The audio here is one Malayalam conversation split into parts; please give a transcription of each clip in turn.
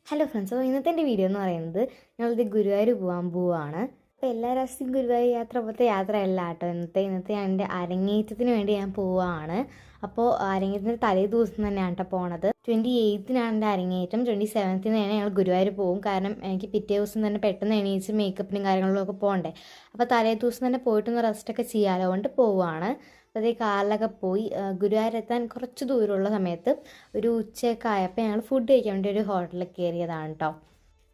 ഹലോ ഫ്രണ്ട്സ്, അപ്പോൾ ഇന്നത്തെ എൻ്റെ വീഡിയോ എന്ന് പറയുന്നത് ഞങ്ങളിത് ഗുരുവായൂർ പോകാൻ പോവുകയാണ്. അപ്പോൾ എല്ലാ പ്രാവശ്യവും ഗുരുവായൂർ യാത്ര പോലത്തെ യാത്രയല്ല കേട്ടോ. ഇന്നത്തെ എൻ്റെ അരങ്ങേറ്റത്തിന് വേണ്ടി ഞാൻ പോവുകയാണ്. അപ്പോൾ അരങ്ങേറ്റത്തിൻ്റെ തലേ ദിവസം തന്നെയാണ് കേട്ടോ പോണത്. 28-നാണ് എൻ്റെ അരങ്ങേറ്റം. 27-ന് ഞങ്ങൾ ഗുരുവായൂർ പോകും. കാരണം എനിക്ക് പിറ്റേ ദിവസം തന്നെ പെട്ടെന്ന് എണീച്ച് മേക്കപ്പിനും കാര്യങ്ങളിലും ഒക്കെ പോകണ്ടേ. അപ്പോൾ തലേ ദിവസം തന്നെ പോയിട്ടൊന്ന് റെസ്റ്റൊക്കെ ചെയ്യാലോ കൊണ്ട് പോവുകയാണ്. അപ്പോൾ അതേ കാറിലൊക്കെ പോയി ഗുരുവായൂരെത്താൻ കുറച്ച് ദൂരമുള്ള സമയത്ത് ഒരു ഉച്ചയൊക്കെ ആയപ്പോൾ ഞങ്ങൾ ഫുഡ് കഴിക്കാൻ വേണ്ടി ഒരു ഹോട്ടലിൽ കയറിയതാണ് കേട്ടോ.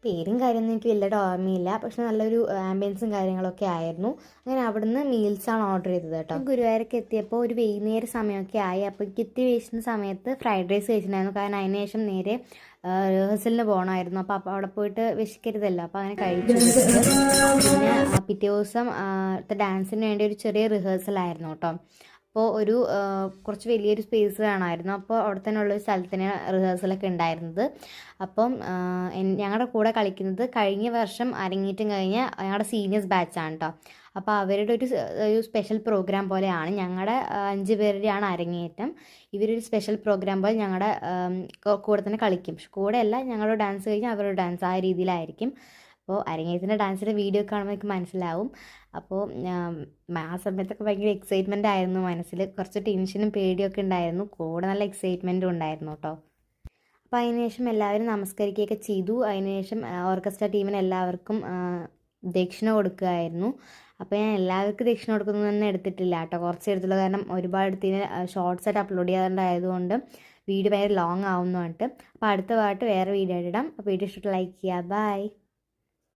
പേരും കാര്യമൊന്നും എനിക്ക് വലിയ ഓർമ്മയില്ല, പക്ഷെ നല്ലൊരു ആംബിയൻസും കാര്യങ്ങളൊക്കെ ആയിരുന്നു. അങ്ങനെ അവിടുന്ന് മീൽസാണ് ഓർഡർ ചെയ്തത് കേട്ടോ. ഗുരുവായൂരൊക്കെ എത്തിയപ്പോൾ ഒരു വൈകുന്നേര സമയമൊക്കെ ആയി. അപ്പോൾ കിറ്റി കഴിക്കുന്ന സമയത്ത് ഫ്രൈഡ് റൈസ് കഴിച്ചിട്ടുണ്ടായിരുന്നു. കാരണം അതിന് ശേഷം നേരെ റിഹേഴ്സലിന് പോകണമായിരുന്നു. അപ്പോൾ അവിടെ പോയിട്ട് വിശക്കരുതല്ലോ, അപ്പോൾ അങ്ങനെ കഴിച്ചു. പിന്നെ പിറ്റേ ദിവസം ഡാൻസിന് വേണ്ടി ഒരു ചെറിയ റിഹേഴ്സലായിരുന്നു കേട്ടോ. അപ്പോൾ കുറച്ച് വലിയൊരു സ്പേസ് വേണമായിരുന്നു. അപ്പോൾ അവിടെ തന്നെ ഉള്ളൊരു സ്ഥലത്തിന് റിഹേഴ്സലൊക്കെ ഉണ്ടായിരുന്നത്. അപ്പം ഞങ്ങളുടെ കൂടെ കളിക്കുന്നത് കഴിഞ്ഞ വർഷം അരങ്ങേറ്റം കഴിഞ്ഞ ഞങ്ങളുടെ സീനിയേഴ്സ് ബാച്ചാണ് കേട്ടോ. അപ്പോൾ അവരുടെ ഒരു സ്പെഷ്യൽ പ്രോഗ്രാം പോലെയാണ്. ഞങ്ങളുടെ 5 പേരുടെയാണ് അരങ്ങേറ്റം. ഇവരൊരു സ്പെഷ്യൽ പ്രോഗ്രാം പോലെ ഞങ്ങളുടെ കൂടെ തന്നെ കളിക്കും. പക്ഷെ കൂടെയല്ല, ഞങ്ങളുടെ ഡാൻസ് കഴിഞ്ഞാൽ അവരുടെ ഡാൻസ് ആ രീതിയിലായിരിക്കും. അപ്പോൾ അരങ്ങേറ്റത്തിൻ്റെ ഡാൻസിൻ്റെ വീഡിയോ കാണുമ്പോൾ എനിക്ക് മനസ്സിലാവും. അപ്പോൾ ആ സമയത്തൊക്കെ ഭയങ്കര എക്സൈറ്റ്മെൻ്റ് ആയിരുന്നു. മനസ്സിൽ കുറച്ച് ടെൻഷനും പേടിയൊക്കെ ഉണ്ടായിരുന്നു. കൂടെ നല്ല എക്സൈറ്റ്മെൻറ്റും ഉണ്ടായിരുന്നു കേട്ടോ. അപ്പോൾ അതിനുശേഷം എല്ലാവരും നമസ്കരിക്കുകയൊക്കെ ചെയ്തു. അതിനുശേഷം ഓർക്കസ്ട്ര ടീമിന് എല്ലാവർക്കും ദക്ഷിണ കൊടുക്കുകയായിരുന്നു. അപ്പോൾ ഞാൻ എല്ലാവർക്കും ദക്ഷിണ കൊടുക്കുന്നതൊന്നും എടുത്തിട്ടില്ല കേട്ടോ. കുറച്ച് എടുത്തുള്ളൂ. കാരണം ഒരുപാട് എടുത്തിന് ഷോർട്സ് ആയിട്ട് അപ്ലോഡ് ചെയ്യാറുണ്ടായതുകൊണ്ട് വീഡിയോ ഭയങ്കര ലോങ് ആവുന്നു പറഞ്ഞിട്ട്. അപ്പോൾ അടുത്ത പാട്ട് വേറെ വീഡിയോ ആയിട്ട് ഇടാം. അപ്പോൾ വീഡിയോ ഇഷ്ടപ്പെട്ട് ലൈക്ക് ചെയ്യുക. ബൈ.